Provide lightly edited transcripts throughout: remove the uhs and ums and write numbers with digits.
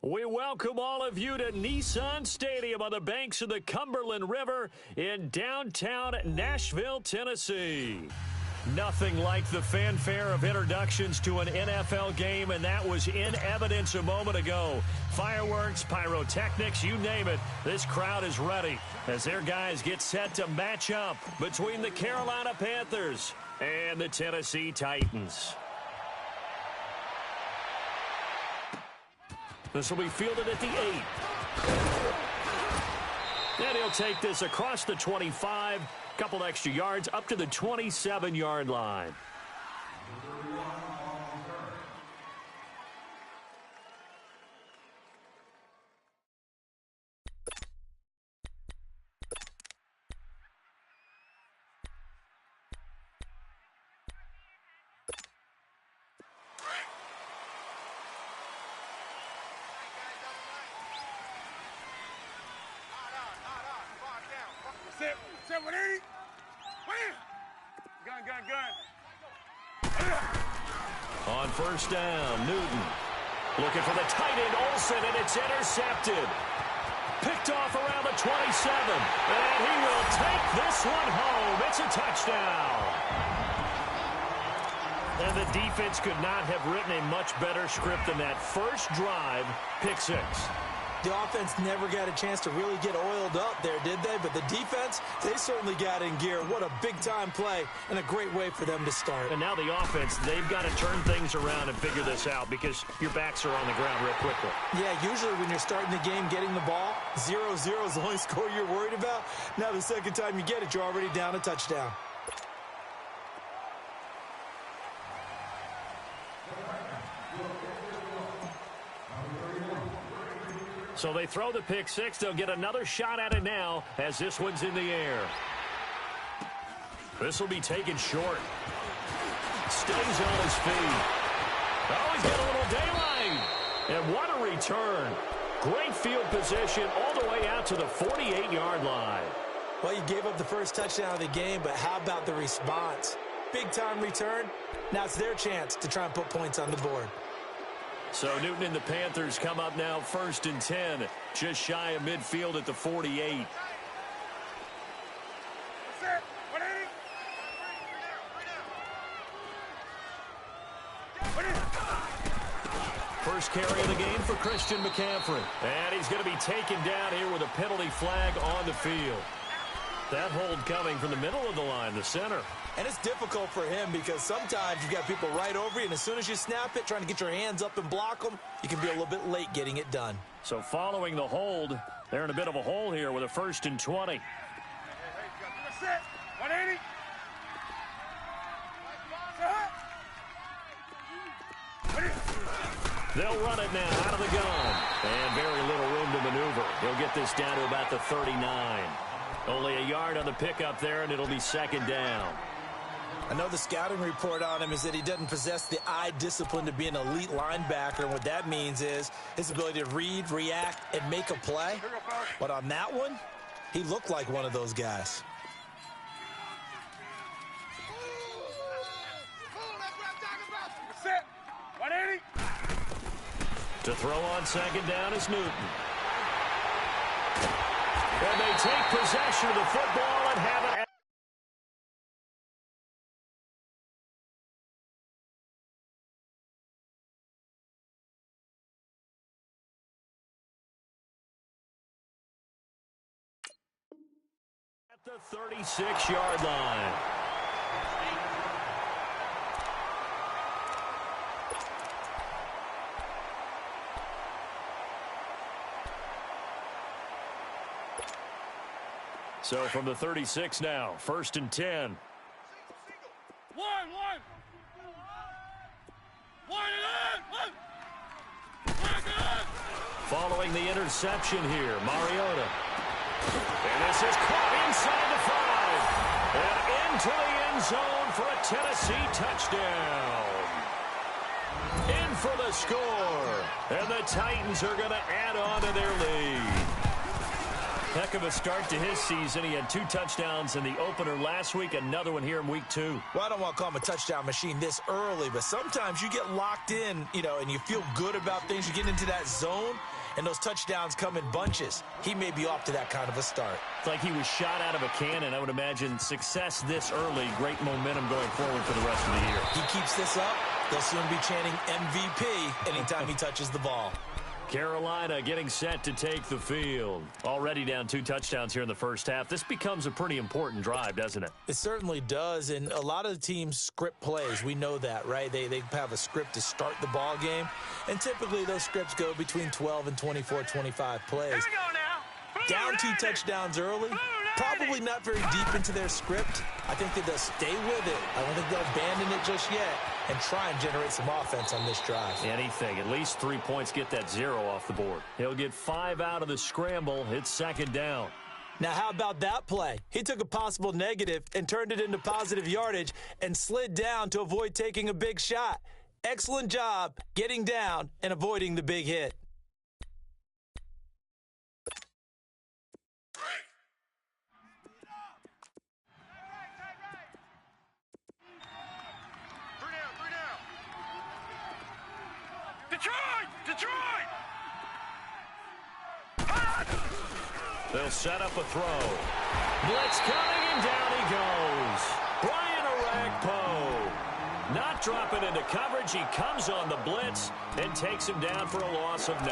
We welcome all of you to Nissan Stadium on the banks of the Cumberland River in downtown Nashville, Tennessee. Nothing like the fanfare of introductions to an NFL game, and that was in evidence a moment ago. Fireworks, pyrotechnics, you name it. This crowd is ready as their guys get set to match up between the Carolina Panthers and the Tennessee Titans. This will be fielded at the 8. And he'll take this across the 25, couple extra yards, up to the 27-yard line. Set 180. Gun. On first down, Newton looking for the tight end, Olsen, and it's intercepted. Picked off around the 27, and he will take this one home. It's a touchdown. And the defense could not have written a much better script than that. First drive, pick 6. The offense never got a chance to really get oiled up there, did they? But the defense, they certainly got in gear. What a big-time play and a great way for them to start. And now the offense, they've got to turn things around and figure this out because your backs are on the ground real quickly. Yeah, usually when you're starting the game, getting the ball, 0-0 is the only score you're worried about. Now the second time you get it, you're already down a touchdown. So they throw the pick 6. They'll get another shot at it now as this one's in the air. This will be taken short. Stays on his feet. Oh, he's got a little daylight. And what a return. Great field position all the way out to the 48-yard line. Well, you gave up the first touchdown of the game, but how about the response? Big-time return. Now it's their chance to try and put points on the board. So Newton and the Panthers come up now first and 10, just shy of midfield at the 48. First carry of the game for Christian McCaffrey. And he's going to be taken down here with a penalty flag on the field. That hold coming from the middle of the line, the center. And it's difficult for him because sometimes you've got people right over you, and as soon as you snap it, trying to get your hands up and block them, you can be a little bit late getting it done. So following the hold, they're in a bit of a hole here with a first and 20. Set 180. They'll run it now out of the gun. And very little room to maneuver. He'll get this down to about the 39. Only a yard on the pickup there, and it'll be second down. I know the scouting report on him is that he doesn't possess the eye discipline to be an elite linebacker, and what that means is his ability to read, react, and make a play. But on that one, he looked like one of those guys. Set 180. To throw on second down is Newton. And they take possession of the football and have it. At the 36-yard line. So from the 36 now, first and 10. Following the interception here, Mariota. And this is caught inside the 5. And into the end zone for a Tennessee touchdown. In for the score. And the Titans are going to add on to their lead. Heck of a start to his season. He had 2 touchdowns in the opener last week, another one here in week 2. Well, I don't want to call him a touchdown machine this early, but sometimes you get locked in, and you feel good about things. You get into that zone, and those touchdowns come in bunches. He may be off to that kind of a start. It's like he was shot out of a cannon. I would imagine success this early, great momentum going forward for the rest of the year. He keeps this up, they'll soon be chanting MVP anytime he touches the ball. Carolina getting set to take the field. Already down 2 touchdowns here in the first half. This becomes a pretty important drive, doesn't it? It certainly does, and a lot of the teams script plays. We know that, right? They have a script to start the ball game, and typically those scripts go between 12 and 24, 25 plays. Here we go now. Down 2 touchdowns early, probably not very deep into their script. I think that they'll stay with it. I don't think they'll abandon it just yet and try and generate some offense on this drive. Anything. At least 3 points, get that 0 off the board. He'll get 5 out of the scramble. It's second down. Now, how about that play? He took a possible negative and turned it into positive yardage and slid down to avoid taking a big shot. Excellent job getting down and avoiding the big hit. Detroit! They'll set up a throw. Blitz coming, and down he goes. Brian Orakpo. Not dropping into coverage. He comes on the blitz and takes him down for a loss of 9.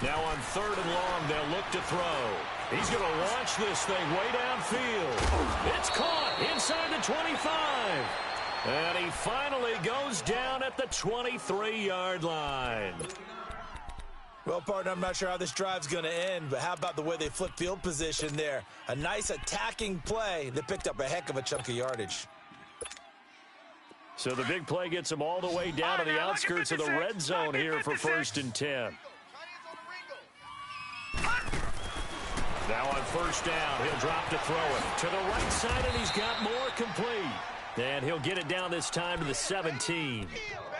Now on 3rd and long, they'll look to throw. He's going to launch this thing way downfield. It's caught inside the 25. And he finally goes down at the 23-yard line. Well, partner, I'm not sure how this drive's going to end, but how about the way they flip field position there? A nice attacking play that picked up a heck of a chunk of yardage. So the big play gets him all the way down to the outskirts of the red zone here for 1st and 10. Now on 1st down, he'll drop to throw it to the right side, and he's got more complete. And he'll get it down this time to the 17.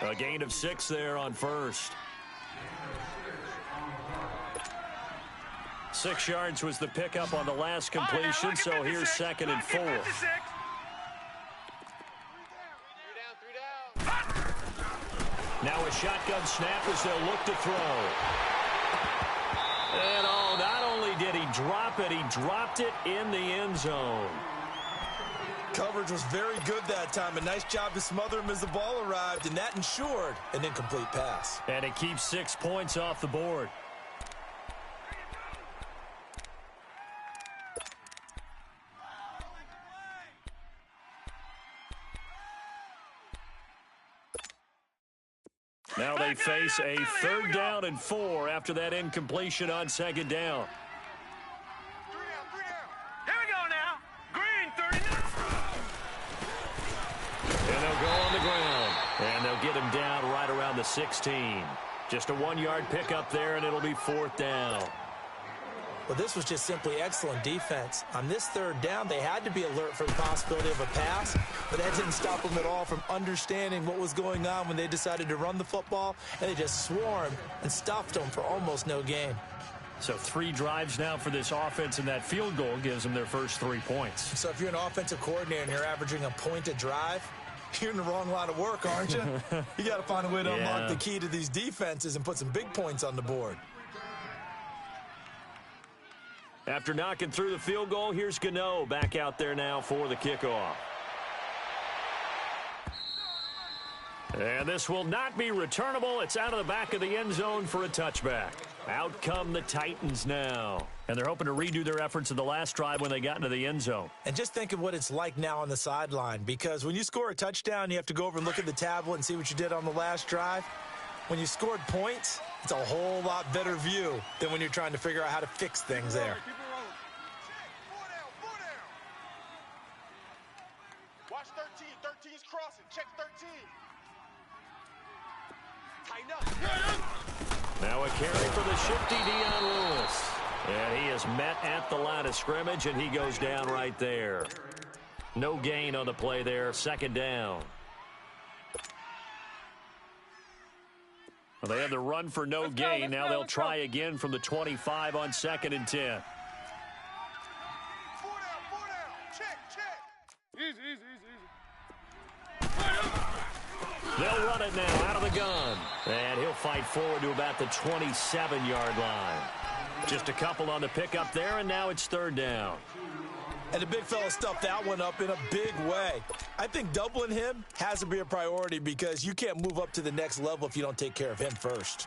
A gain of 6 there on 1st. 6 yards was the pickup on the last completion, so here's 2nd and 4. Now a shotgun snap as they'll look to throw. And not only did he drop it, he dropped it in the end zone. Coverage was very good that time. A nice job to smother him as the ball arrived, and that ensured an incomplete pass. And it keeps 6 points off the board. Now they face a 3rd down and 4 after that incompletion on 2nd down. 3 down. Here we go now. Green, 30. And they'll go on the ground. And they'll get him down right around the 16. Just a 1-yard pickup there, and it'll be 4th down. Well, this was just simply excellent defense. On this 3rd down, they had to be alert for the possibility of a pass, but that didn't stop them at all from understanding what was going on when they decided to run the football, and they just swarmed and stuffed them for almost no gain. So 3 drives now for this offense, and that field goal gives them their first 3 points. So if you're an offensive coordinator and you're averaging a point a drive, you're in the wrong line of work, aren't you? You got to find a way to unlock the key to these defenses and put some big points on the board. After knocking through the field goal, here's Gano back out there now for the kickoff. And this will not be returnable. It's out of the back of the end zone for a touchback. Out come the Titans now. And they're hoping to redo their efforts in the last drive when they got into the end zone. And just think of what it's like now on the sideline, because when you score a touchdown, you have to go over and look at the tablet and see what you did on the last drive. When you scored points, it's a whole lot better view than when you're trying to figure out how to fix things there. Watch 13. 13's crossing. Check 13. Now a carry for the shifty Dion Lewis. And he is met at the line of scrimmage, and he goes down right there. No gain on the play there, second down. Well, they had the run for no gain. Now they'll try again from the 25 on 2nd and 10. 4 down. Check. Easy. They'll run it now out of the gun. And he'll fight forward to about the 27-yard line. Just a couple on the pickup there, and now it's 3rd down. And the big fella stuffed that one up in a big way. I think doubling him has to be a priority because you can't move up to the next level if you don't take care of him first.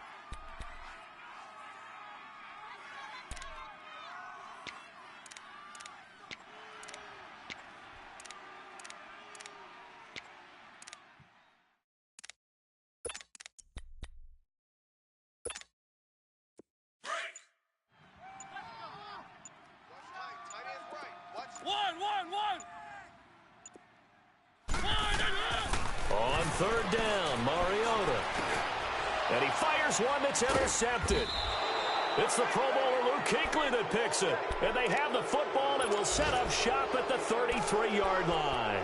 On 3rd down, Mariota. And he fires one that's intercepted. It's the Pro Bowler Luke Kuechly that picks it. And they have the football and will set up shop at the 33-yard line.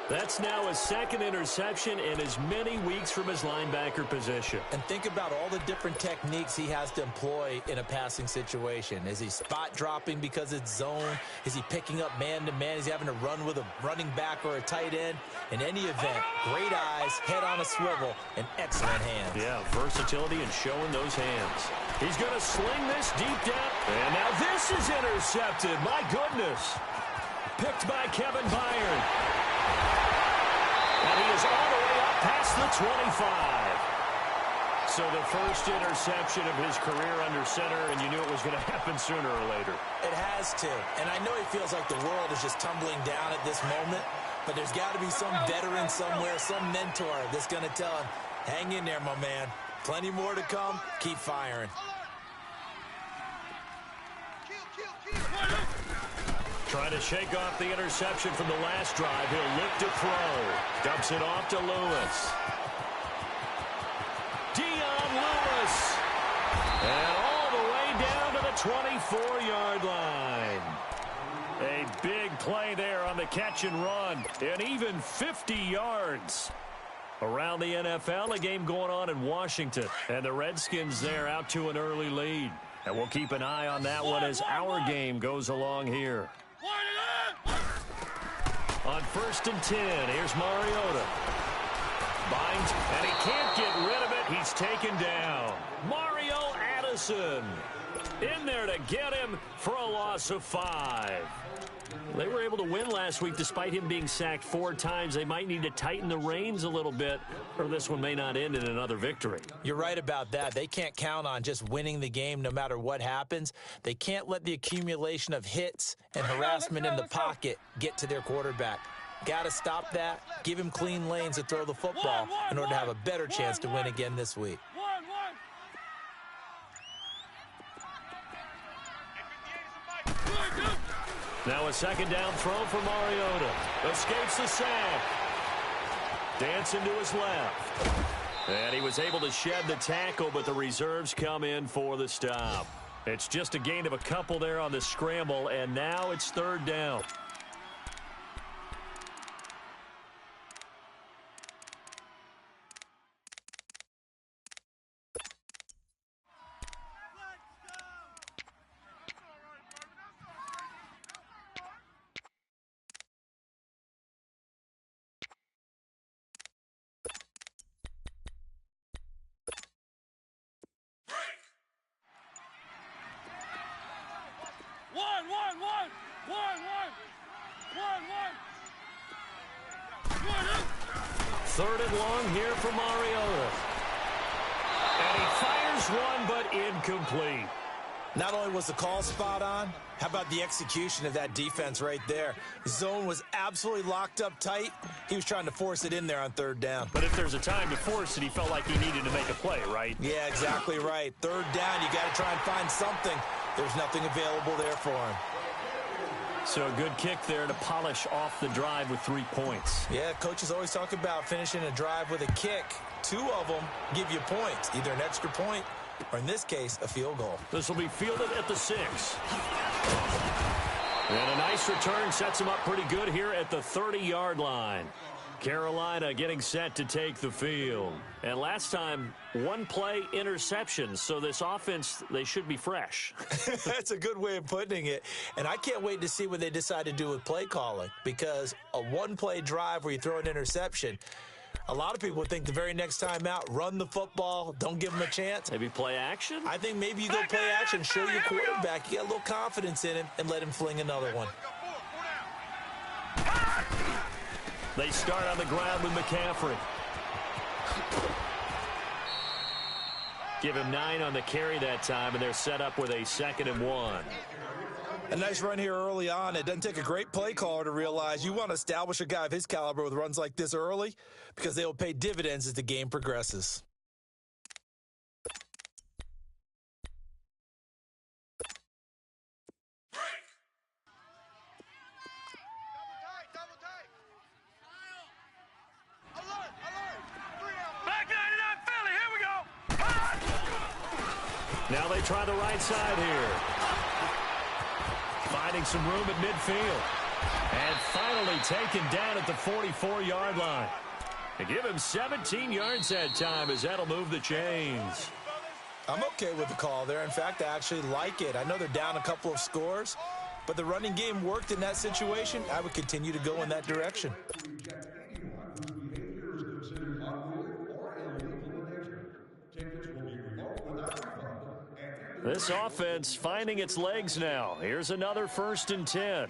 That's now his 2nd interception in as many weeks from his linebacker position. And think about all the different techniques he has to employ in a passing situation. Is he spot dropping because it's zone? Is he picking up man-to-man? Is he having to run with a running back or a tight end? In any event, great eyes, head on a swivel, and excellent hands. Yeah, versatility and showing those hands. He's going to sling this deep down. And now this is intercepted. My goodness. Picked by Kevin Byard. And he is all the way up past the 25. So the first interception of his career under center, and you knew it was going to happen sooner or later. It has to. And I know he feels like the world is just tumbling down at this moment, but there's got to be some veteran somewhere, some mentor that's going to tell him, hang in there, my man. Plenty more to come. Keep firing. Trying to shake off the interception from the last drive. He'll look to throw. Dumps it off to Lewis. Dion Lewis. And all the way down to the 24-yard line. A big play there on the catch and run. And even 50 yards. Around the NFL, a game going on in Washington. And the Redskins there out to an early lead. And we'll keep an eye on that one as our game goes along here. On 1st and 10, here's Mariota. Binds, and he can't get rid of it. He's taken down. Mario Addison in there to get him for a loss of 5. They were able to win last week despite him being sacked 4 times. They might need to tighten the reins a little bit, or this one may not end in another victory. You're right about that. They can't count on just winning the game no matter what happens. They can't let the accumulation of hits and harassment in the pocket get to their quarterback. Got to stop that, give him clean lanes to throw the football in order to have a better chance to win again this week. Now a 2nd down throw for Mariota. Escapes the sack. Dancing to his left. And he was able to shed the tackle, but the reserves come in for the stop. It's just a gain of a couple there on the scramble, and now it's 3rd down. Third and long here for Mariota. And he fires one, but incomplete. Not only was the call spot on, how about the execution of that defense right there? Zone was absolutely locked up tight. He was trying to force it in there on 3rd down. But if there's a time to force it, he felt like he needed to make a play, right? Yeah, exactly right. 3rd down, you got to try and find something. There's nothing available there for him. So a good kick there to polish off the drive with 3 points. Yeah, coaches always talk about finishing a drive with a kick. 2 of them give you points, either an extra point or, in this case, a field goal. This will be fielded at the 6. And a nice return sets him up pretty good here at the 30-yard line. Carolina getting set to take the field. And last time, 1 play interception. So this offense, they should be fresh. That's a good way of putting it. And I can't wait to see what they decide to do with play calling, because a 1-play drive where you throw an interception, a lot of people think the very next time out, run the football, don't give them a chance. Maybe play action? I think maybe you go play action, show your quarterback, you got a little confidence in him, and let him fling another one. They start on the ground with McCaffrey. Give him 9 on the carry that time, and they're set up with a 2nd and 1. A nice run here early on. It doesn't take a great play caller to realize you want to establish a guy of his caliber with runs like this early, because they will pay dividends as the game progresses. Now they try the right side here. Finding some room at midfield. And finally taken down at the 44-yard line. They give him 17 yards that time, as that'll move the chains. I'm okay with the call there. In fact, I actually like it. I know they're down a couple of scores, but the running game worked in that situation. I would continue to go in that direction. This offense finding its legs now. Here's another 1st and 10.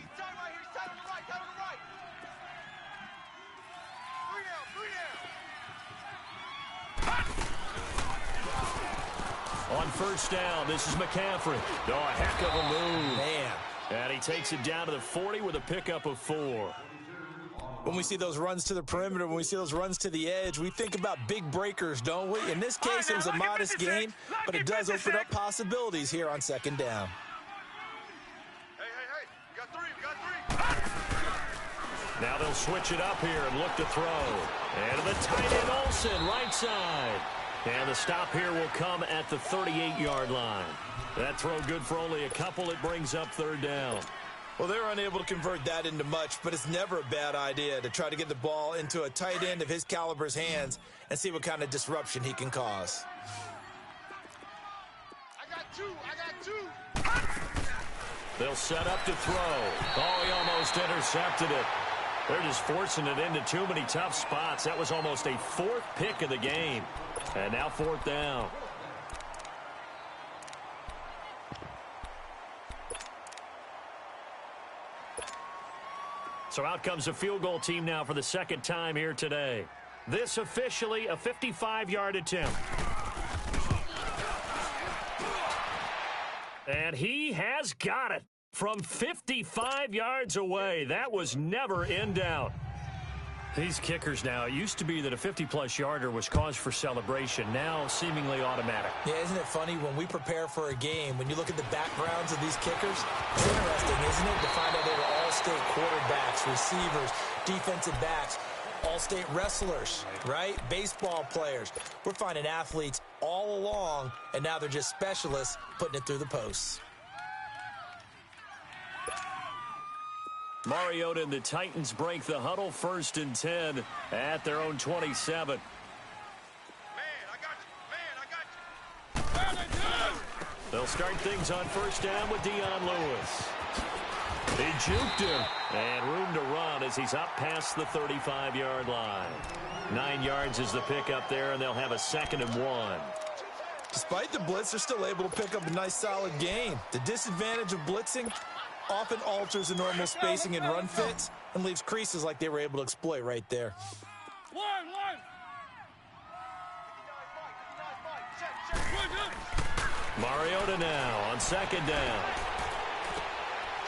On 1st down, this is McCaffrey. Oh, a heck of a move. Man. And he takes it down to the 40 with a pickup of 4. When we see those runs to the perimeter, when we see those runs to the edge, we think about big breakers, don't we? In this case, it was a modest gain, but it does open up possibilities here on 2nd down. Hey, we got 3. Now they'll switch it up here and look to throw. And to the tight end, Olsen, right side. And the stop here will come at the 38-yard line. That throw good for only a couple. It brings up 3rd down. Well, they're unable to convert that into much, but it's never a bad idea to try to get the ball into a tight end of his caliber's hands and see what kind of disruption he can cause. I got 2. They'll set up to throw. Oh, he almost intercepted it. They're just forcing it into too many tough spots. That was almost a 4th pick of the game. And now 4th down. So out comes a field goal team now for the 2nd time here today. This officially a 55-yard attempt. And he has got it from 55 yards away. That was never in doubt. These kickers now, it used to be that a 50-plus yarder was cause for celebration. Now seemingly automatic. Yeah, isn't it funny when we prepare for a game, when you look at the backgrounds of these kickers, it's interesting, isn't it, to find out they were all-state quarterbacks, receivers, defensive backs, all-state wrestlers, right? Baseball players. We're finding athletes all along, and now they're just specialists putting it through the posts. Mariota and the Titans break the huddle, 1st and 10 at their own 27. Man, I got you. They'll start things on 1st down with Dion Lewis. He juked him, and room to run as he's up past the 35-yard line. 9 yards is the pickup there, and they'll have a 2nd and 1. Despite the blitz, they're still able to pick up a nice, solid gain. The disadvantage of blitzing often alters the normal spacing and run fits and leaves creases like they were able to exploit right there. Mariota now on 2nd down.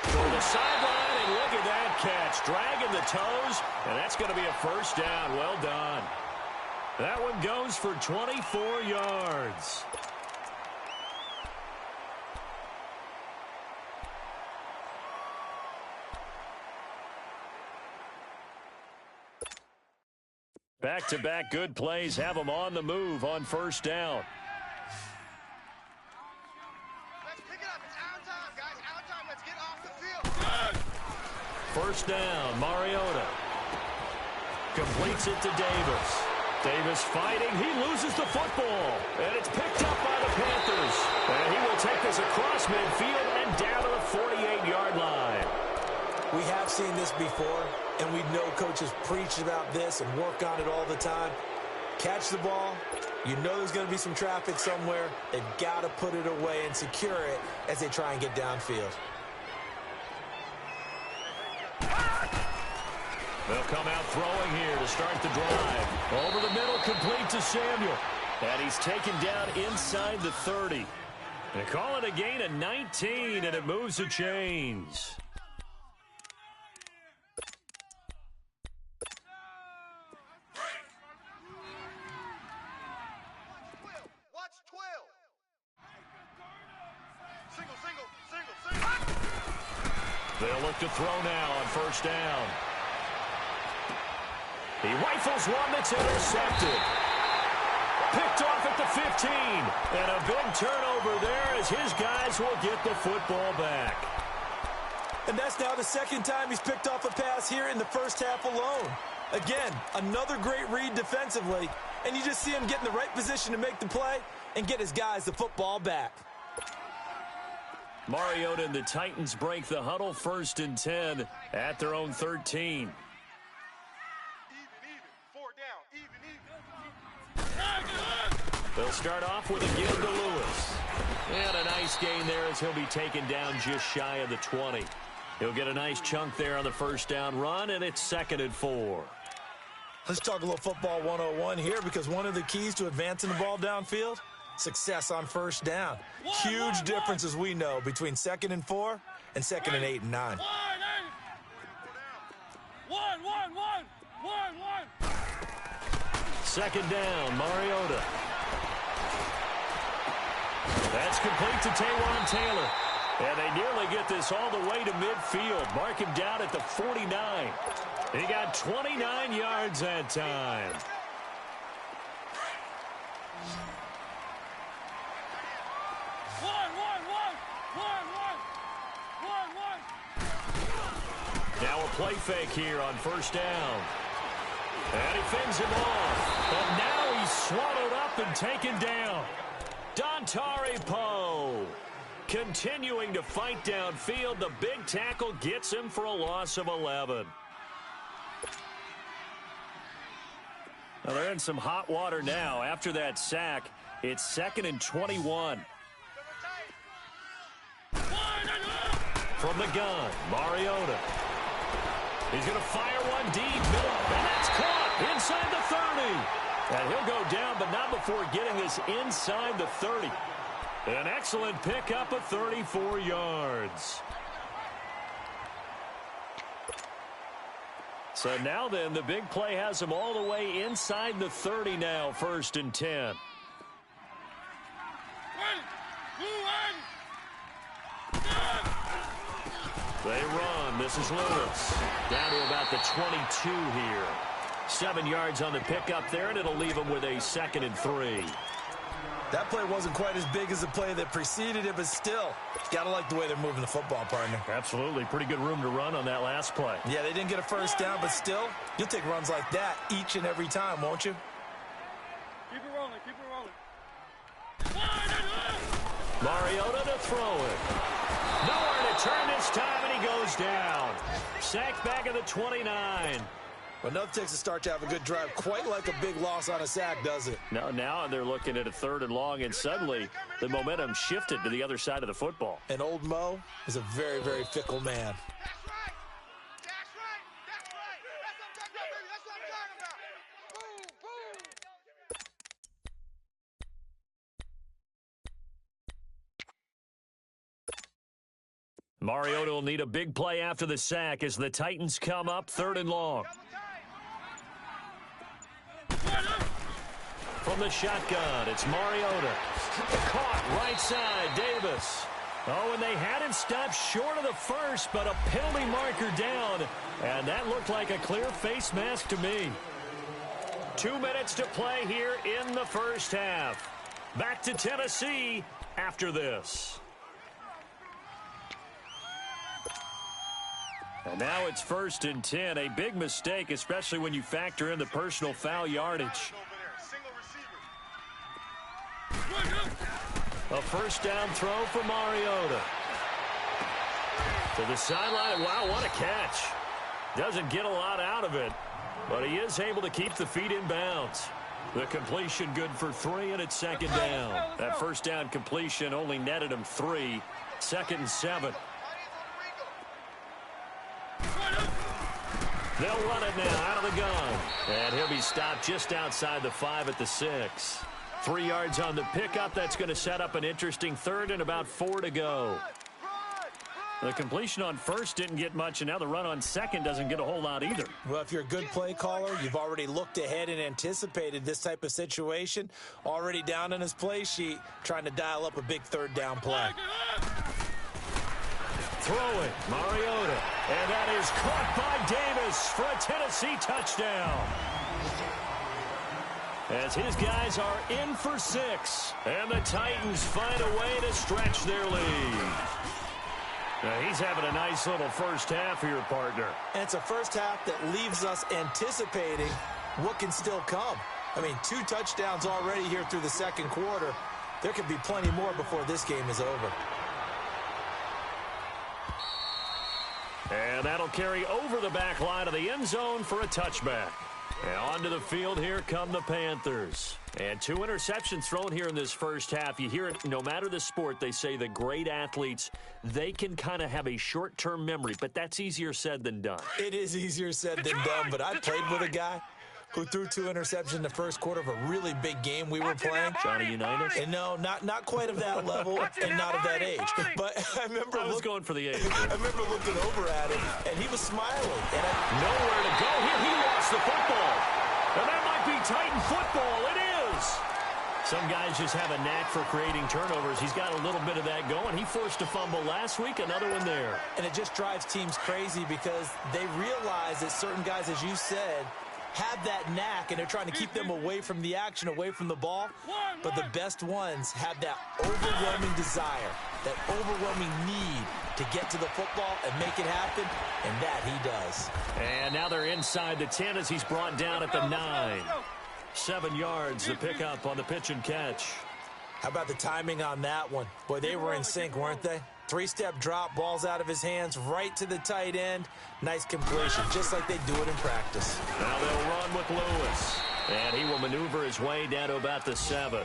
For the sideline, and look at that catch. Dragging the toes, and that's going to be a 1st down. Well done. That one goes for 24 yards. Back-to-back good plays have them on the move on first down. Let's pick it up. It's our time, guys. Our time. Let's get off the field. First down, Mariota. Completes it to Davis. Davis fighting. He loses the football. And it's picked up by the Panthers. And he will take this across midfield and down to the 48-yard line. We have seen this before, and we know coaches preach about this and work on it all the time. Catch the ball. You know there's going to be some traffic somewhere. They've got to put it away and secure it as they try and get downfield. They'll come out throwing here to start the drive. Over the middle, complete to Samuel. And he's taken down inside the 30. They call it a gain of 19, and it moves the chains. Watch 12. Single. They'll look to throw now on first down. He rifles one that's intercepted. Picked off at the 15. And a big turnover there as his guys will get the football back. And that's now the second time he's picked off a pass here in the first half alone. Again, another great read defensively. And you just see him get in the right position to make the play and get his guys the football back. Mariota and the Titans break the huddle, 1st and 10 at their own 13. Even. 4 down. Even. They'll start off with a give to Lewis. And a nice gain there as he'll be taken down just shy of the 20. He'll get a nice chunk there on the first down run, and it's 2nd and 4. Let's talk a little football 101 here, because one of the keys to advancing the ball downfield, success on first down. Huge difference, as we know, between 2nd and 4 and 2nd and 8 and 9. Second down, Mariota. That's complete to Taywan Taylor. And they nearly get this all the way to midfield. Mark him down at the 49. He got 29 yards that time. Now a play fake here on first down. And he fends him off. And now he's swallowed up and taken down. Dontari Poe continuing to fight downfield. The big tackle gets him for a loss of 11. Well, they're in some hot water now. After that sack, it's 2nd and 21. From the gun, Mariota. He's going to fire one deep. Middle, and that's caught inside the 30. And he'll go down, but not before getting this inside the 30. An excellent pickup of 34 yards. So now then, the big play has him all the way inside the 30 now, 1st and 10. They run. This is Lewis. Down to about the 22 here. 7 yards on the pickup there, and it'll leave him with a 2nd and 3. That play wasn't quite as big as the play that preceded it, but still, got to like the way they're moving the football, partner. Absolutely. Pretty good room to run on that last play. Yeah, they didn't get a first down, but still, you'll take runs like that each and every time, won't you? Keep it rolling. Mariota to throw it. Nowhere to turn this time, and he goes down. Sacked back at the 29. But nothing takes a start to have a good drive, quite like a big loss on a sack, does it? Now they're looking at a 3rd and long, and suddenly the momentum shifted to the other side of the football. And old Mo is a very, very fickle man. That's right. That's what I'm talking about. Boom. Mariota will need a big play after the sack as the Titans come up 3rd and long. From the shotgun, it's Mariota. Caught right side, Davis. Oh, and they had him stopped short of the first, but a penalty marker down. And that looked like a clear face mask to me. 2 minutes to play here in the first half. Back to Tennessee after this. And now it's 1st and 10. A big mistake, especially when you factor in the personal foul yardage. A first down throw for Mariota. To the sideline. Wow, what a catch. Doesn't get a lot out of it, but he is able to keep the feet in bounds. The completion good for 3, and it's 2nd down. That first down completion only netted him 3. 2nd and 7. They'll run it now out of the gun. And he'll be stopped just outside the 5 at the 6. 3 yards on the pickup. That's going to set up an interesting 3rd and about 4 to go. The completion on 1st didn't get much, and now the run on 2nd doesn't get a whole lot either. Well, if you're a good play caller, you've already looked ahead and anticipated this type of situation. Already down on his play sheet, trying to dial up a big 3rd down play. Throwing, Mariota. And that is caught by Davis for a Tennessee touchdown. As his guys are in for 6. And the Titans find a way to stretch their lead. Now, he's having a nice little first half here, partner. And it's a first half that leaves us anticipating what can still come. I mean, 2 touchdowns already here through the 2nd quarter. There could be plenty more before this game is over. And that'll carry over the back line of the end zone for a touchback. And onto the field, here come the Panthers. And 2 interceptions thrown here in this first half. You hear it, no matter the sport, they say the great athletes, they can kind of have a short-term memory, but that's easier said than done. It is easier said than done, but I played with a guy who threw 2 interceptions in the first quarter of a really big game we were playing. Johnny Unitas? And no, not quite of that level and not of that age. But I remember I was going for the age. I remember looking over at him, and he was smiling. And nowhere to go here. He lost the football. And that might be Titan football. It is. Some guys just have a knack for creating turnovers. He's got a little bit of that going. He forced a fumble last week, another one there. And it just drives teams crazy because they realize that certain guys, as you said, have that knack, and they're trying to keep them away from the action, away from the ball. But the best ones have that overwhelming desire, that overwhelming need to get to the football and make it happen, and that he does. And now they're inside the 10 as he's brought down at the 9. 7 yards, the pickup on the pitch and catch. How about the timing on that one? Boy, they were in sync, weren't they? 3-step drop, balls out of his hands, right to the tight end. Nice completion, just like they do it in practice. Now they'll run with Lewis. And he will maneuver his way down to about the 7.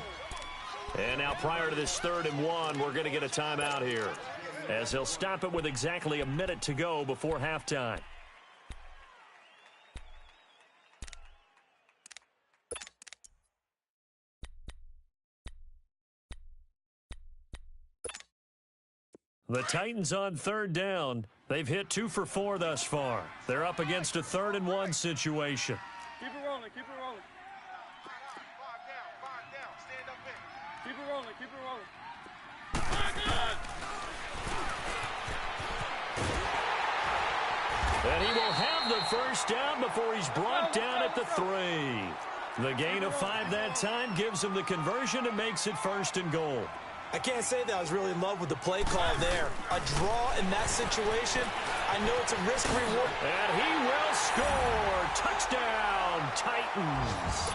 And now prior to this 3rd and 1, we're going to get a timeout here, as he'll stop it with exactly a minute to go before halftime. The Titans on 3rd down. They've hit 2 for 4 thus far. They're up against a 3rd and 1 situation. Keep it rolling, keep it rolling. 5 down, stand up in. Keep it rolling, keep it rolling. And he will have the first down before he's brought down at the 3. The gain of 5 that time gives him the conversion and makes it 1st and goal. I can't say that I was really in love with the play call there. A draw in that situation, I know it's a risk-reward. And he will score. Touchdown, Titans.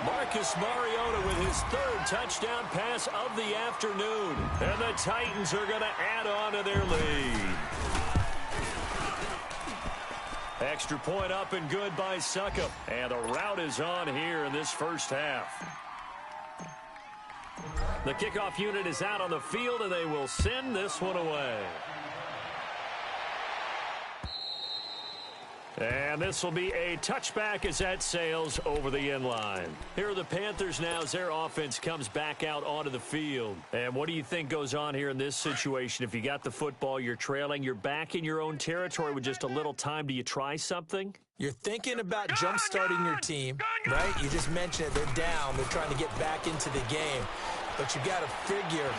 Marcus Mariota with his 3rd touchdown pass of the afternoon. And the Titans are going to add on to their lead. Extra point up and good by Succop. And the route is on here in this first half. The kickoff unit is out on the field, and they will send this one away. And this will be a touchback as that sails over the end line. Here are the Panthers now as their offense comes back out onto the field. And what do you think goes on here in this situation? If you got the football, you're trailing, you're back in your own territory with just a little time. Do you try something? You're thinking about jump-starting your team, right? You just mentioned it. They're down. They're trying to get back into the game. But you got to figure,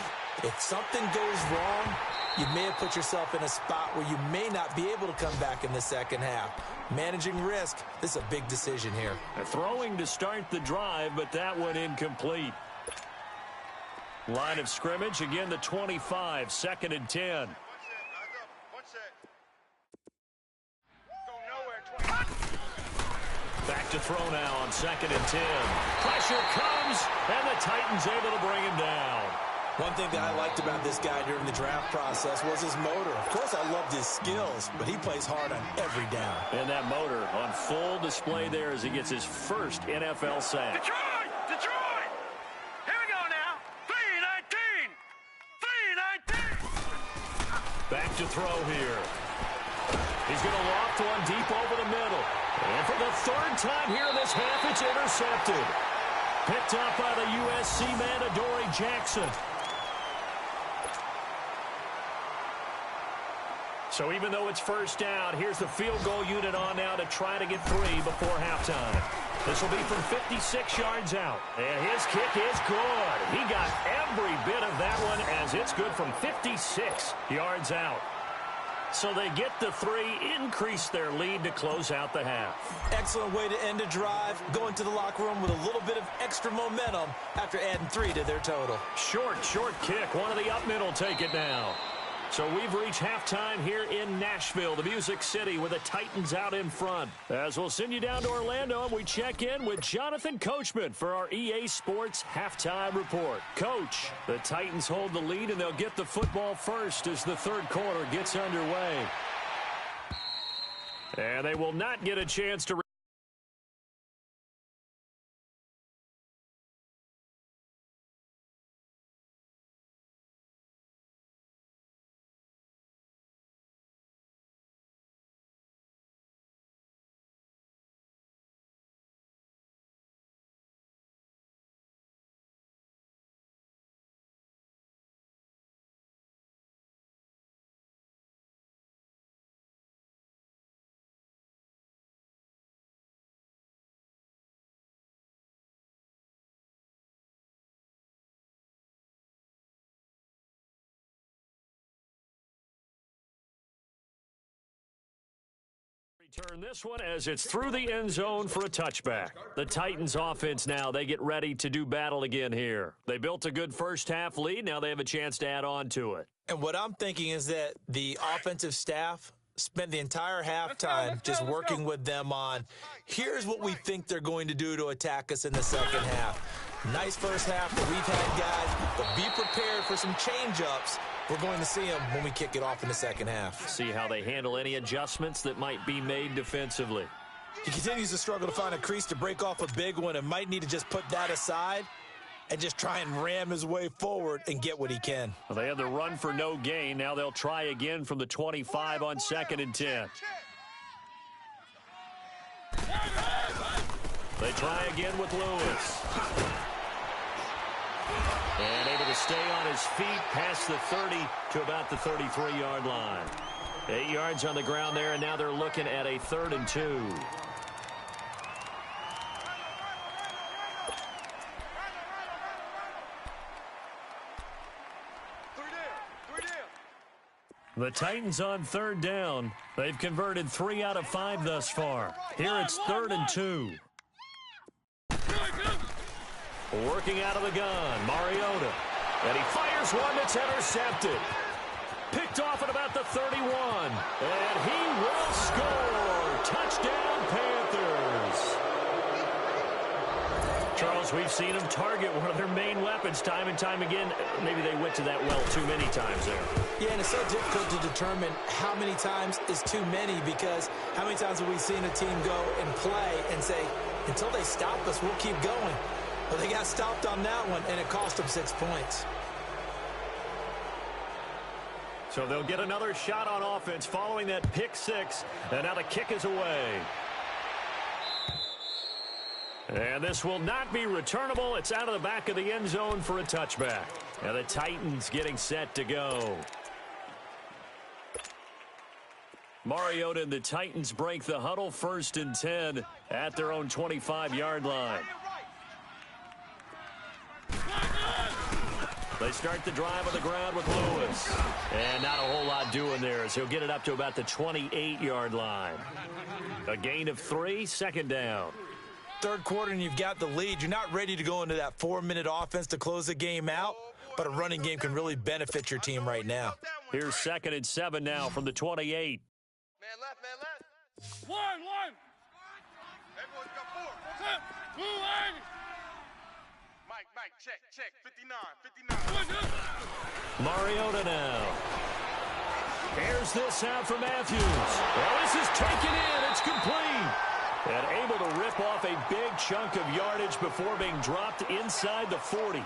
if something goes wrong, you may have put yourself in a spot where you may not be able to come back in the second half. Managing risk, this is a big decision here. Throwing to start the drive, but that one incomplete. Line of scrimmage, again the 25, 2nd and 10. Back to throw now on 2nd and 10. Pressure comes, and the Titans able to bring him down. One thing that I liked about this guy during the draft process was his motor. Of course, I loved his skills, but he plays hard on every down. And that motor on full display there as he gets his first NFL sack. Detroit! Detroit! Here we go now. 3-19! 3-19! Back to throw here. He's going to loft one deep over the middle. And for the 3rd time here in this half, it's intercepted. Picked up by the USC man, Adoree Jackson. So even though it's first down, here's the field goal unit on now to try to get 3 before halftime. This will be from 56 yards out. And his kick is good. He got every bit of that one as it's good from 56 yards out. So they get the 3, increase their lead to close out the half. Excellent way to end a drive, going to the locker room with a little bit of extra momentum after adding 3 to their total. Short kick. One of the up men will take it now. So we've reached halftime here in Nashville, the Music City, with the Titans out in front. As we'll send you down to Orlando, and we check in with Jonathan Coachman for our EA Sports Halftime Report. Coach, the Titans hold the lead, and they'll get the football first as the 3rd quarter gets underway. And they will not get a chance to return this one as it's through the end zone for a touchback. The Titans offense now, they get ready to do battle again here. They built a good first half lead. Now they have a chance to add on to it. And what I'm thinking is that the offensive staff spent the entire halftime just working with them on, here's what we think they're going to do to attack us in the second half. Nice first half that we've had, guys, but be prepared for some change-ups. We're going to see them when we kick it off in the second half. See how they handle any adjustments that might be made defensively. He continues to struggle to find a crease to break off a big one and might need to just put that aside and just try and ram his way forward and get what he can. Well, they had the run for no gain. Now they'll try again from the 25 on 2nd and 10. They try again with Lewis. And able to stay on his feet past the 30 to about the 33-yard line. 8 yards on the ground there, and now they're looking at a 3rd and 2. The Titans on 3rd down. They've converted 3 out of 5 thus far. Here it's 3rd and 2. Working out of the gun, Mariota. And he fires one that's intercepted. Picked off at about the 31. And he will score. Touchdown, Panthers. Charles, we've seen them target one of their main weapons time and time again. Maybe they went to that well too many times there. Yeah, and it's so difficult to determine how many times is too many, because how many times have we seen a team go and play and say, until they stop us, we'll keep going. Well, they got stopped on that one, and it cost them 6 points. So they'll get another shot on offense following that pick 6, and now the kick is away. And this will not be returnable. It's out of the back of the end zone for a touchback. And the Titans getting set to go. Mariota and the Titans break the huddle, 1st and 10 at their own 25-yard line. They start the drive on the ground with Lewis. And not a whole lot doing there as he'll get it up to about the 28-yard line. A gain of 3, second down. Third quarter and you've got the lead. You're not ready to go into that 4-minute offense to close the game out, but a running game can really benefit your team right now. Here's 2nd and 7 now from the 28. Man left, man left. One. Everyone's got 4. Mike, check. 59. Mariota now. Here's this out for Matthews. Well, this is taken in. It's complete. And able to rip off a big chunk of yardage before being dropped inside the 40.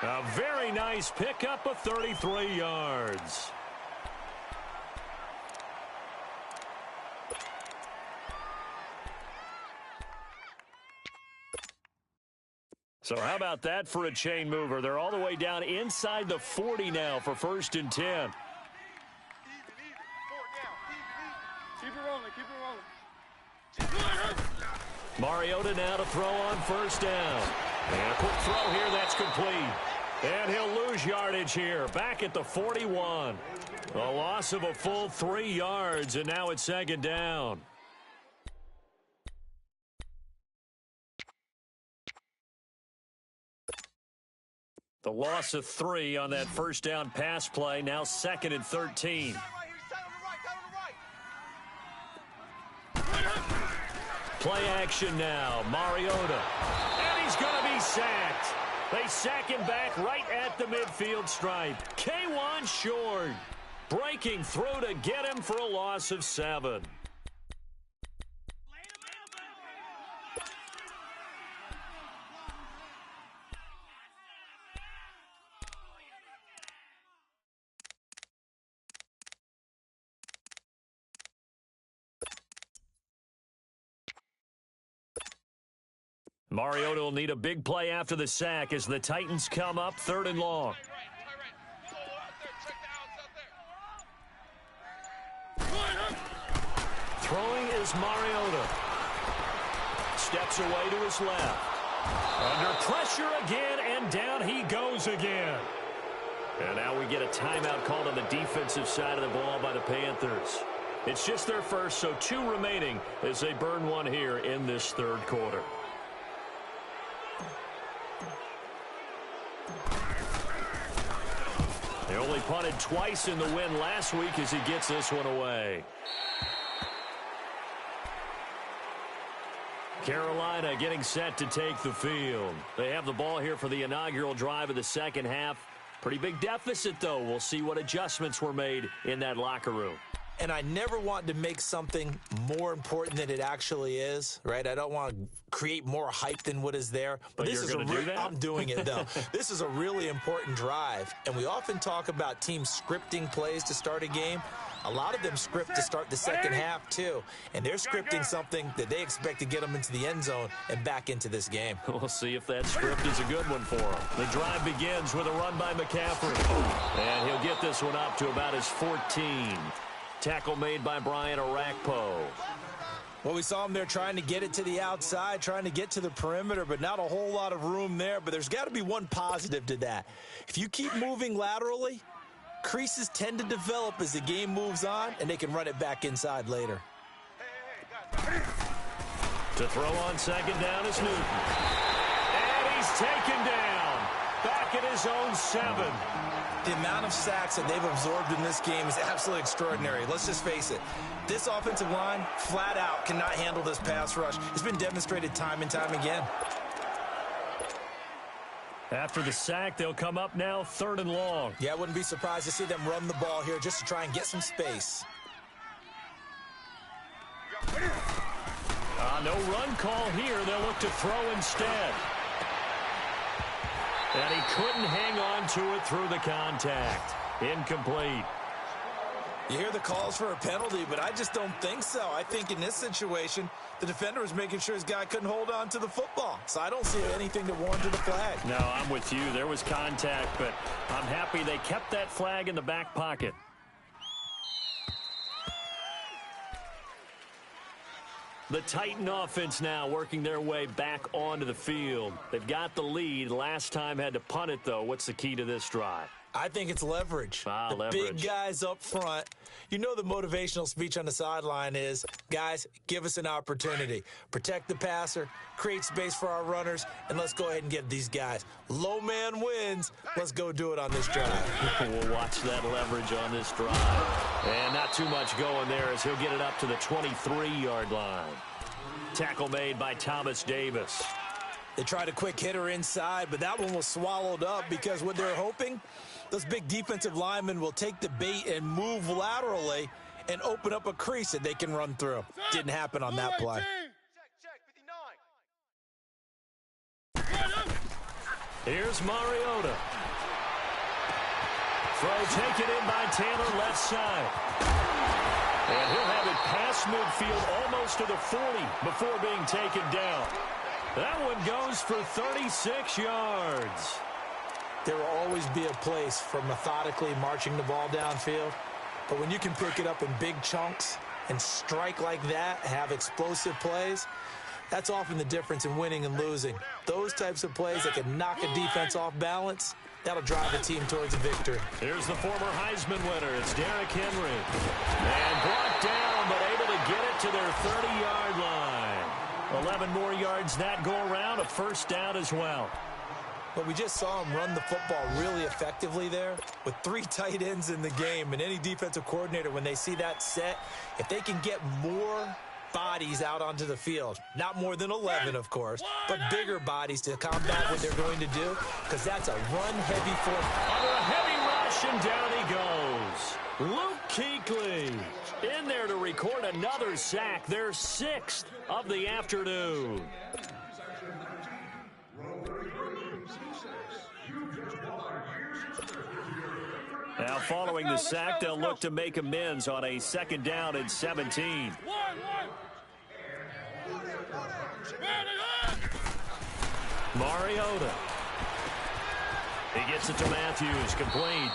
A very nice pickup of 33 yards. So how about that for a chain mover? They're all the way down inside the 40 now for 1st and 10. Even. 4 down. Keep it rolling. Mariota now to throw on 1st down. And a quick throw here, that's complete. And he'll lose yardage here, back at the 41. A loss of a full 3 yards, and now it's 2nd down. The loss of 3 on that 1st down pass play, now 2nd and 13. Play action now, Mariota. And he's going to be sacked. They sack him back right at the midfield stripe. K1 short. Breaking through to get him for a loss of 7. Mariota will need a big play after the sack as the Titans come up 3rd and long. Throwing is Mariota. Steps away to his left. Under pressure again, and down he goes again. And now we get a timeout called on the defensive side of the ball by the Panthers. It's just their first, so 2 remaining as they burn 1 here in this 3rd quarter. They only punted twice in the win last week as he gets this one away. Carolina getting set to take the field. They have the ball here for the inaugural drive of the 2nd half. Pretty big deficit, though. We'll see what adjustments were made in that locker room. And I never want to make something more important than it actually is, right? I don't want to create more hype than what is there. But this you're going to do that? I'm doing it, though. This is a really important drive. And we often talk about teams scripting plays to start a game. A lot of them script to start the 2nd half, too. And they're scripting something that they expect to get them into the end zone and back into this game. We'll see if that script is a good one for them. The drive begins with a run by McCaffrey. And he'll get this one up to about his 14. Tackle made by Brian Orakpo. Well, we saw him there trying to get it to the outside, trying to get to the perimeter, but not a whole lot of room there. But there's got to be one positive to that. If you keep moving laterally, creases tend to develop as the game moves on, and they can run it back inside later. To throw on 2nd down is Newton. And he's taken down. Back at his own 7. The amount of sacks that they've absorbed in this game is absolutely extraordinary. Let's just face it. This offensive line, flat out, cannot handle this pass rush. It's been demonstrated time and time again. After the sack, they'll come up now 3rd and long. Yeah, I wouldn't be surprised to see them run the ball here just to try and get some space. No run call here. They'll look to throw instead. And he couldn't hang on to it through the contact. Incomplete. You hear the calls for a penalty, but I just don't think so. I think in this situation, the defender was making sure his guy couldn't hold on to the football. So I don't see anything to warrant the flag. No, I'm with you. There was contact, but I'm happy they kept that flag in the back pocket. The Titan offense now working their way back onto the field. They've got the lead. Last time had to punt it, though. What's the key to this drive? I think it's leverage. The leverage. Big guys up front. You know the motivational speech on the sideline is, guys, give us an opportunity. Protect the passer, create space for our runners, and let's go ahead and get these guys. Low man wins. Let's go do it on this drive. We'll watch that leverage on this drive. And not too much going there as he'll get it up to the 23-yard line. Tackle made by Thomas Davis. They tried a quick hitter inside, but that one was swallowed up because what they're hoping, those big defensive linemen will take the bait and move laterally and open up a crease that they can run through. Didn't happen on that play. Here's Mariota. Throw taken in by Taylor left side. And he'll have it past midfield almost to the 40 before being taken down. That one goes for 36 yards. There will always be a place for methodically marching the ball downfield. But when you can pick it up in big chunks and strike like that, have explosive plays, that's often the difference in winning and losing. Those types of plays that can knock a defense off balance, that'll drive a team towards a victory. Here's the former Heisman winner. It's Derrick Henry. And brought down, but able to get it to their 30-yard line. 11 more yards that go around, a first down as well. But we just saw him run the football really effectively there with 3 tight ends in the game. And any defensive coordinator, when they see that set, if they can get more bodies out onto the field, not more than 11, of course, but bigger bodies to combat what they're going to do, because that's a run-heavy form. Under a heavy rush, and down he goes. Luke Kuechly in there to record another sack, their 6th of the afternoon. Now, following the sack, they'll look to make amends on a 2nd down and 17. Mariota. He gets it to Matthews, complete.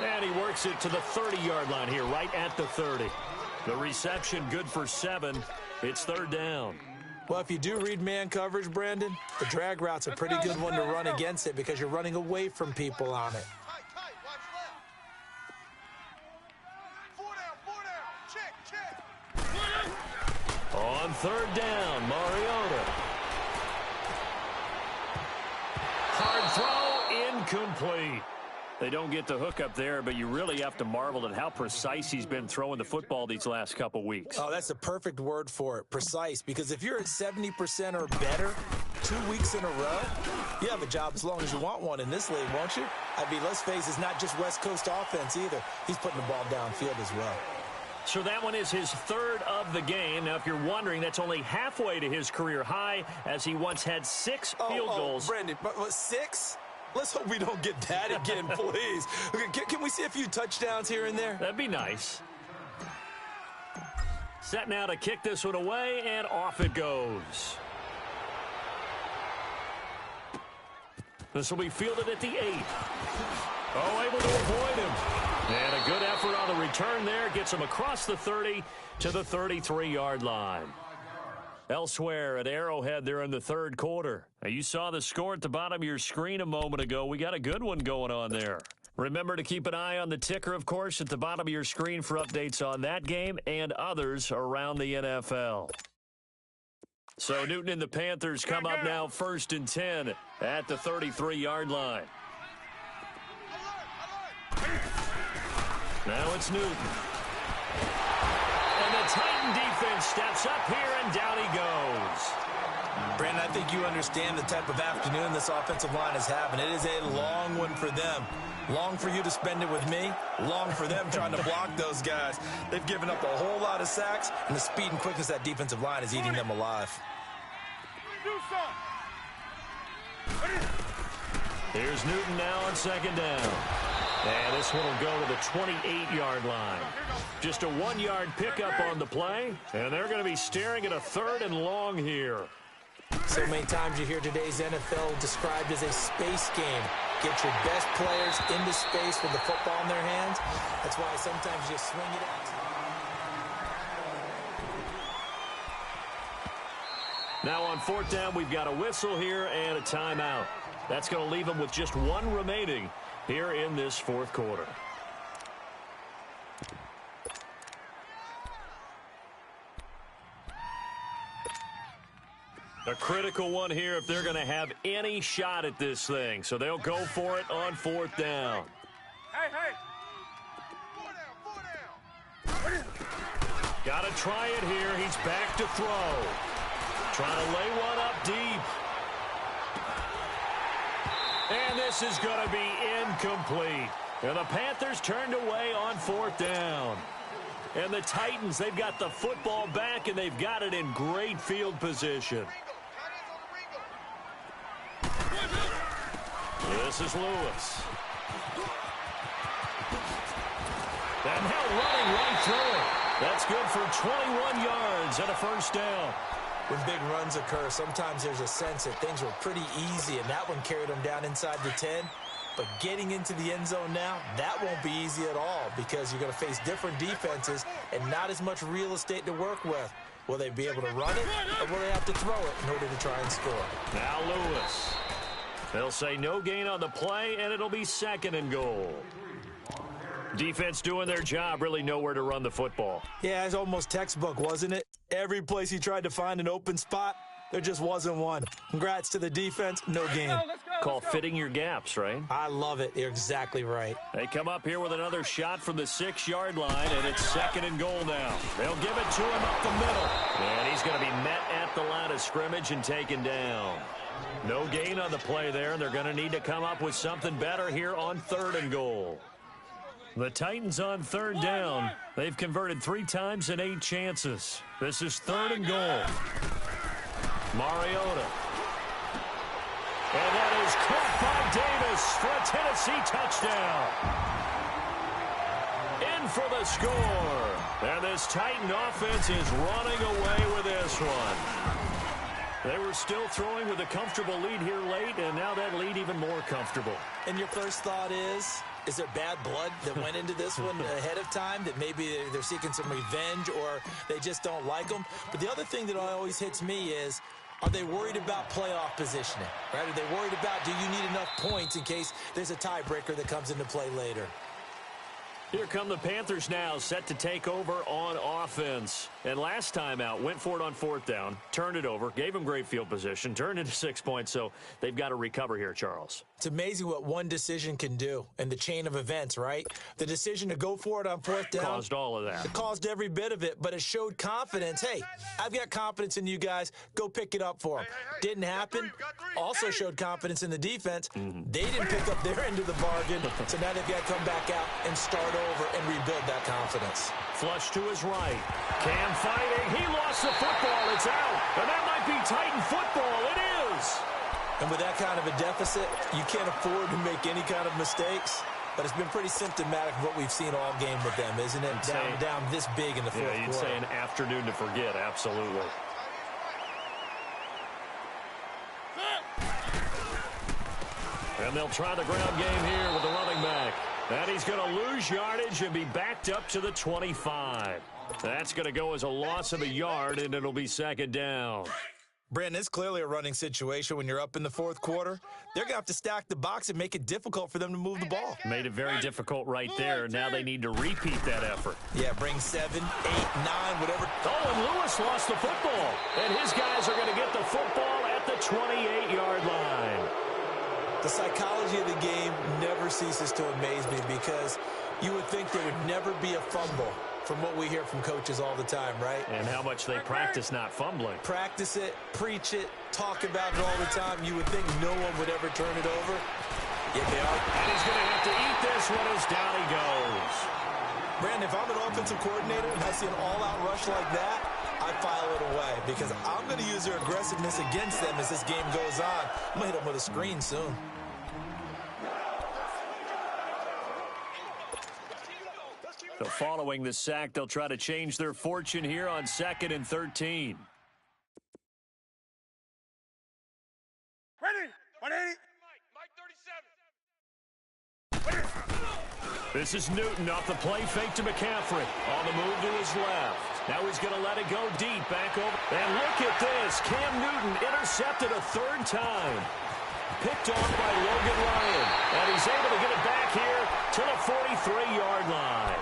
And he works it to the 30-yard line here, right at the 30. The reception good for 7. It's 3rd down. Well, if you do read man coverage, Brandon, the drag route's a pretty good one to run against it because you're running away from people on it. On 3rd down, Mariota. Hard throw, incomplete. They don't get the hook up there, but you really have to marvel at how precise he's been throwing the football these last couple weeks. Oh, that's the perfect word for it, precise, because if you're at 70% or better 2 weeks in a row, you have a job as long as you want one in this league, won't you? I mean, let's face it, it's not just West Coast offense either. He's putting the ball downfield as well. So that one is his 3rd of the game. Now, if you're wondering, that's only halfway to his career high, as he once had 6 field goals. Brandon, but 6? Let's hope we don't get that again, please. Okay, can we see a few touchdowns here and there? That'd be nice. Set now to kick this one away, and off it goes. This will be fielded at the 8. Oh, able to avoid him. And a good effort on the return there. Gets him across the 30 to the 33-yard line. Elsewhere at Arrowhead, they're in the 3rd quarter. Now, you saw the score at the bottom of your screen a moment ago. We got a good one going on there. Remember to keep an eye on the ticker, of course, at the bottom of your screen for updates on that game and others around the NFL. So Newton and the Panthers come up now 1st and 10 at the 33-yard line. Now it's Newton. And the Titan defense steps up here, and down he goes. Brandon, I think you understand the type of afternoon this offensive line is having. It is a long one for them. Long for you to spend it with me. Long for them trying to block those guys. They've given up a whole lot of sacks, and the speed and quickness of that defensive line is eating them alive. Here's Newton now on 2nd down. And this one will go to the 28-yard line. Just a 1-yard pickup on the play, and they're going to be staring at a 3rd and long here. So many times you hear today's NFL described as a space game. Get your best players into space with the football in their hands. That's why sometimes you swing it out. Now on fourth down, we've got a whistle here and a timeout. That's going to leave them with just one remaining here in this fourth quarter. A critical one here if they're going to have any shot at this thing. So they'll go for it on fourth down. Hey, hey. Four down. Got to try it here. He's back to throw. Trying to lay one up deep. And this is going to be incomplete. And the Panthers turned away on fourth down. And the Titans, they've got the football back, and they've got it in great field position. This is Lewis. And now running right through it. That's good for 21 yards and a first down. When big runs occur, sometimes there's a sense that things were pretty easy, and that one carried them down inside the 10. But getting into the end zone now, that won't be easy at all because you're going to face different defenses and not as much real estate to work with. Will they be able to run it, or will they have to throw it in order to try and score? Now Lewis. They'll say no gain on the play, and it'll be second and goal. Defense doing their job, really nowhere to run the football. Yeah, it's almost textbook, wasn't it? Every place he tried to find an open spot, there just wasn't one. Congrats to the defense, no gain. Call fitting your gaps, right? I love it. You're exactly right. They come up here with another shot from the 6-yard line, and it's second and goal now. They'll give it to him up the middle. And he's going to be met at the line of scrimmage and taken down. No gain on the play there, and they're going to need to come up with something better here on third and goal. The Titans on third down. They've converted 3 times in 8 chances. This is third and goal. Mariota. And that is caught by Davis for a Tennessee touchdown. In for the score. And this Titan offense is running away with this one. They were still throwing with a comfortable lead here late, and now that lead even more comfortable. And your first thought is there bad blood that went into this one ahead of time, that maybe they're seeking some revenge or they just don't like them? But the other thing that always hits me is, are they worried about playoff positioning? Right? Are they worried about, do you need enough points in case there's a tiebreaker that comes into play later? Here come the Panthers now, set to take over on offense. And last time out, went for it on fourth down, turned it over, gave them great field position, turned into 6 points, so they've got to recover here, Charles. It's amazing what one decision can do in the chain of events, right? The decision to go for it on fourth down caused all of that. It caused every bit of it, but it showed confidence. Hey, I've got confidence in you guys. Go pick it up for them. Didn't happen. Also showed confidence in the defense. They didn't pick up their end of the bargain, so now they've got to come back out and start over and rebuild that confidence. Flush to his right. Cam fighting. He lost the football. It's out. And that might be Titan football. It is. And with that kind of a deficit, you can't afford to make any kind of mistakes. But it's been pretty symptomatic of what we've seen all game with them, isn't it? Down this big in the fourth quarter. You'd say an afternoon to forget. Absolutely. And they'll try the ground game here with the running back. And he's going to lose yardage and be backed up to the 25. That's going to go as a loss of a yard, and it'll be second down. Brandon, it's clearly a running situation when you're up in the fourth quarter. They're going to have to stack the box and make it difficult for them to move the ball. Made it very difficult right there. Now they need to repeat that effort. Yeah, bring 7, 8, 9, whatever. Oh, and Lewis lost the football. And his guys are going to get the football at the 28-yard line. The psychology of the game never ceases to amaze me because you would think there would never be a fumble from what we hear from coaches all the time, right? And how much they practice not fumbling. Practice it, preach it, talk about it all the time. You would think no one would ever turn it over. Yet they are. And he's going to have to eat this one as down he goes. Brandon, if I'm an offensive coordinator and I see an all-out rush like that, I file it away because I'm going to use their aggressiveness against them as this game goes on. I'm going to hit them with a screen soon. So following the sack, they'll try to change their fortune here on 2nd and 13. Ready? 180. Mike 37. This is Newton off the play fake to McCaffrey. On the move to his left. Now he's going to let it go deep. Back over. And look at this. Cam Newton intercepted a third time. Picked off by Logan Ryan. And he's able to get it back here to the 43-yard line.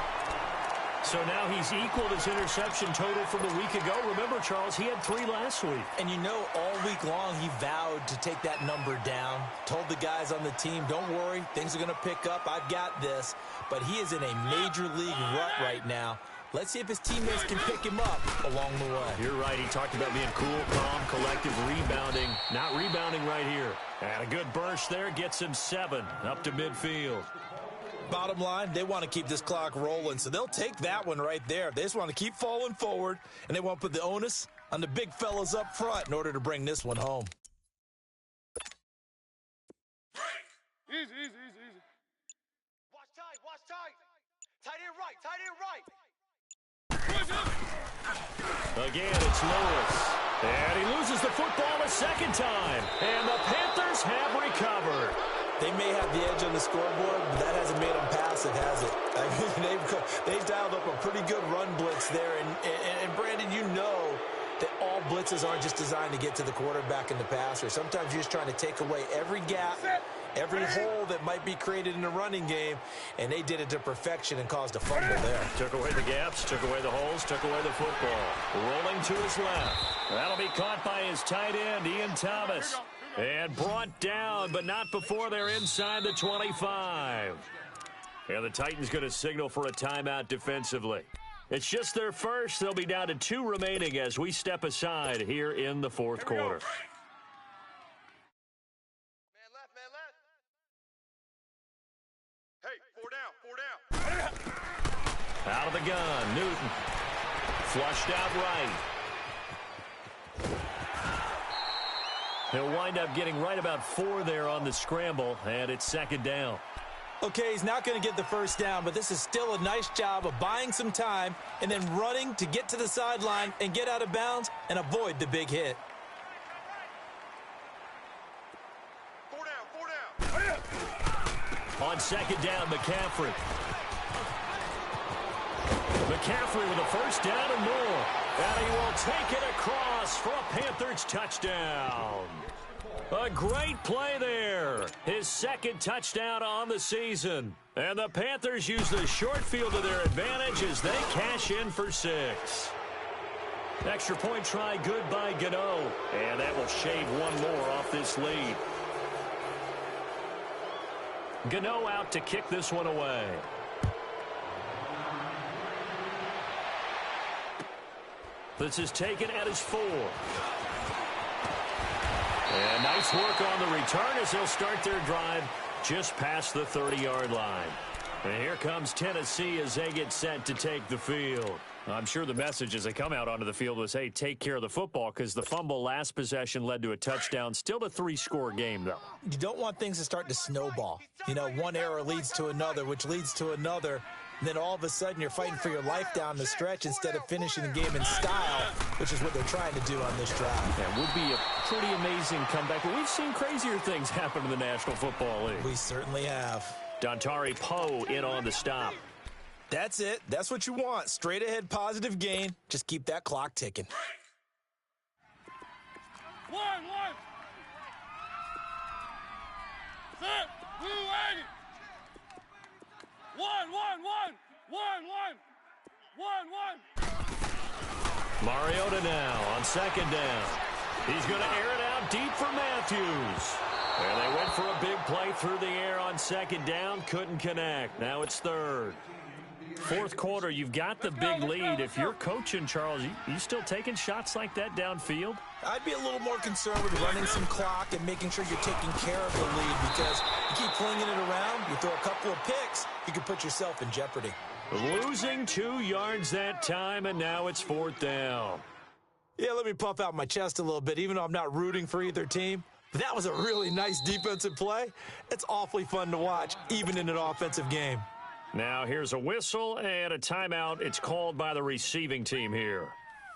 So now he's equaled his interception total from a week ago. Remember, Charles, he had 3 last week. And you know, all week long he vowed to take that number down. Told the guys on the team, don't worry, things are going to pick up. I've got this. But he is in a major league rut right now. Let's see if his teammates can pick him up along the way. You're right. He talked about being cool, calm, collective, rebounding. Not rebounding right here. And a good burst there gets him 7 up to midfield. Bottom line, they want to keep this clock rolling, so they'll take that one right there. They just want to keep falling forward, and they want to put the onus on the big fellas up front in order to bring this one home. Easy, easy, easy, easy. Watch tight, watch tight. Tight end right, tight end right. Again, it's Lewis. And he loses the football a second time. And the Panthers have recovered. They may have the edge on the scoreboard, but that hasn't made them passive, has it? I mean, they've dialed up a pretty good run blitz there. And Brandon, you know that all blitzes aren't just designed to get to the quarterback and the passer. Sometimes you're just trying to take away every gap, every hole that might be created in the running game, and they did it to perfection and caused a fumble there. Took away the gaps, took away the holes, took away the football. Rolling to his left. That'll be caught by his tight end, Ian Thomas. And brought down, but not before they're inside the 25. And the Titans going to signal for a timeout defensively. It's just their first. They'll be down to 2 remaining as we step aside here in the fourth quarter. Man left, man left. Hey, 4 down, 4 down. Out of the gun, Newton. Flushed out right. He'll wind up getting right about 4 there on the scramble, and it's second down. Okay, he's not going to get the first down, but this is still a nice job of buying some time and then running to get to the sideline and get out of bounds and avoid the big hit. 4 down, 4 down. On second down, McCaffrey. McCaffrey with a first down and more. And he will take it across for a Panthers touchdown. A great play there. His second touchdown on the season. And the Panthers use the short field to their advantage as they cash in for 6. Extra point try good by Gano. And that will shave 1 more off this lead. Gano out to kick this one away. This is taken at his 4. And nice work on the return as they'll start their drive just past the 30-yard line. And here comes Tennessee as they get set to take the field. I'm sure the message as they come out onto the field was, hey, take care of the football, because the fumble last possession led to a touchdown. Still a 3-score game, though. You don't want things to start to snowball. You know, one error leads to another, which leads to another. And then all of a sudden you're fighting for your life down the stretch instead of finishing the game in style, which is what they're trying to do on this drive. That would be a pretty amazing comeback, but we've seen crazier things happen in the National Football League. We certainly have. Dontari Poe in on the stop. That's it. That's what you want. Straight ahead positive gain. Just keep that clock ticking. 1, 1. Set. Blue wagon. 1, 1, 1. 1, 1. 1, 1. Mariota now on second down. He's going to air it out deep for Matthews. And they went for a big play through the air on second down. Couldn't connect. Now it's third. Fourth quarter, you've got the big lead. If you're coaching, Charles, you still taking shots like that downfield? I'd be a little more concerned with running some clock and making sure you're taking care of the lead, because you keep flinging it around, you throw a couple of picks, you can put yourself in jeopardy. Losing 2 yards that time, and now it's fourth down. Yeah, let me puff out my chest a little bit, even though I'm not rooting for either team. But that was a really nice defensive play. It's awfully fun to watch, even in an offensive game. Now here's a whistle and a timeout. It's called by the receiving team here.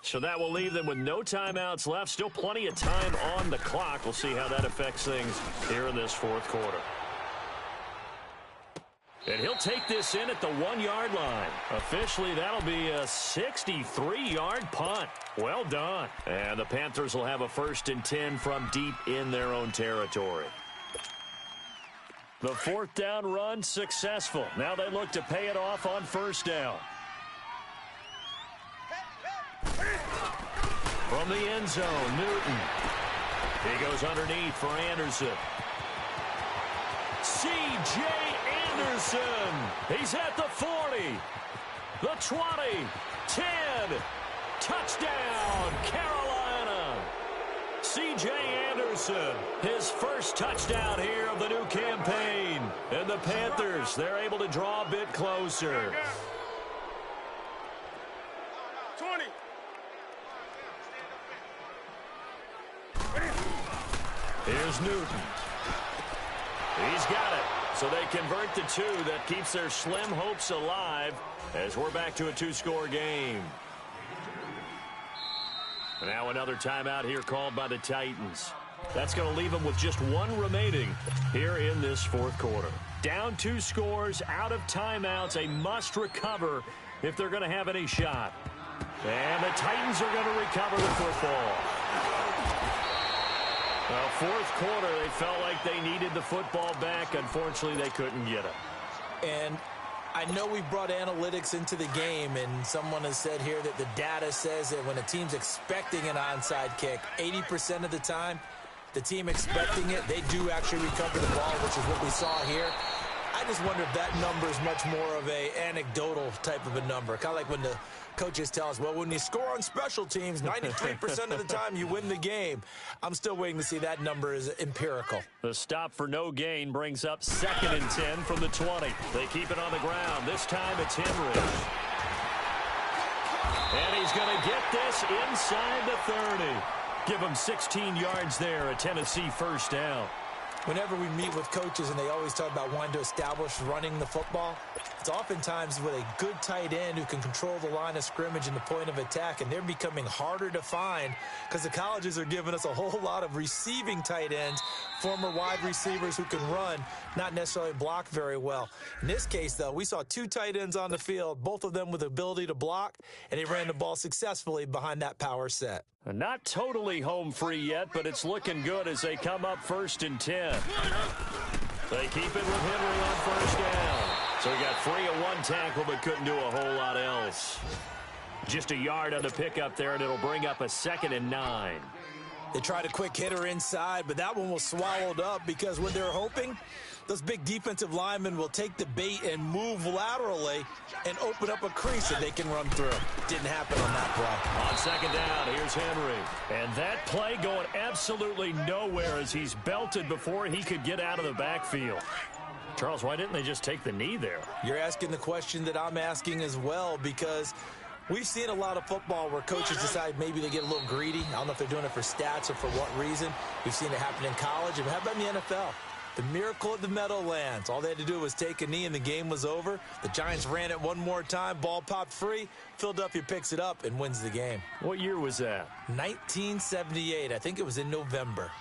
So that will leave them with no timeouts left. Still plenty of time on the clock. We'll see how that affects things here in this fourth quarter. And he'll take this in at the 1-yard line. Officially, that'll be a 63-yard punt. Well done. And the Panthers will have a 1st and 10 from deep in their own territory. The 4th down run successful. Now they look to pay it off on 1st down. From the end zone, Newton. He goes underneath for Anderson. C.J. Anderson. He's at the 40, the 20, 10. Touchdown, Carolina. C.J. Anderson, his first touchdown here of the new campaign. And the Panthers, they're able to draw a bit closer. 20. Here's Newton. He's got it. So they convert the 2. That keeps their slim hopes alive as we're back to a 2-score game. Now another timeout here called by the Titans. That's going to leave them with just 1 remaining here in this 4th quarter. Down 2 scores, out of timeouts, a must recover if they're going to have any shot. And the Titans are going to recover the football. Well, 4th quarter, they felt like they needed the football back. Unfortunately, they couldn't get it. And I know we brought analytics into the game, and someone has said here that the data says that when a team's expecting an onside kick, 80% of the time, the team expecting it, they do actually recover the ball, which is what we saw here. I just wonder if that number is much more of a anecdotal type of a number. Kind of like when the coaches tell us, well, when you score on special teams, 93% of the time you win the game. I'm still waiting to see that number is empirical. The stop for no gain brings up 2nd and 10 from the 20. They keep it on the ground. This time it's Henry. And he's going to get this inside the 30. Give him 16 yards there, a Tennessee 1st down. Whenever we meet with coaches and they always talk about wanting to establish running the football, it's oftentimes with a good tight end who can control the line of scrimmage and the point of attack, and they're becoming harder to find because the colleges are giving us a whole lot of receiving tight ends, former wide receivers who can run, not necessarily block very well. In this case, though, we saw 2 tight ends on the field, both of them with the ability to block, and they ran the ball successfully behind that power set. Not totally home free yet, but it's looking good as they come up 1st and 10. They keep it with Henry on 1st down. So he got free of 1 tackle, but couldn't do a whole lot else. Just a yard on the pickup there, and it'll bring up a 2nd and 9. They tried a quick hitter inside, but that one was swallowed up because when they're hoping, those big defensive linemen will take the bait and move laterally and open up a crease that they can run through. Didn't happen on that play. On 2nd down, here's Henry. And that play going absolutely nowhere as he's belted before he could get out of the backfield. Charles, why didn't they just take the knee there? You're asking the question that I'm asking as well, because we've seen a lot of football where coaches decide maybe they get a little greedy. I don't know if they're doing it for stats or for what reason. We've seen it happen in college. And how about in the NFL? The miracle of the Meadowlands. All they had to do was take a knee and the game was over. The Giants ran it one more time. Ball popped free. Philadelphia picks it up and wins the game. What year was that? 1978. I think it was in November.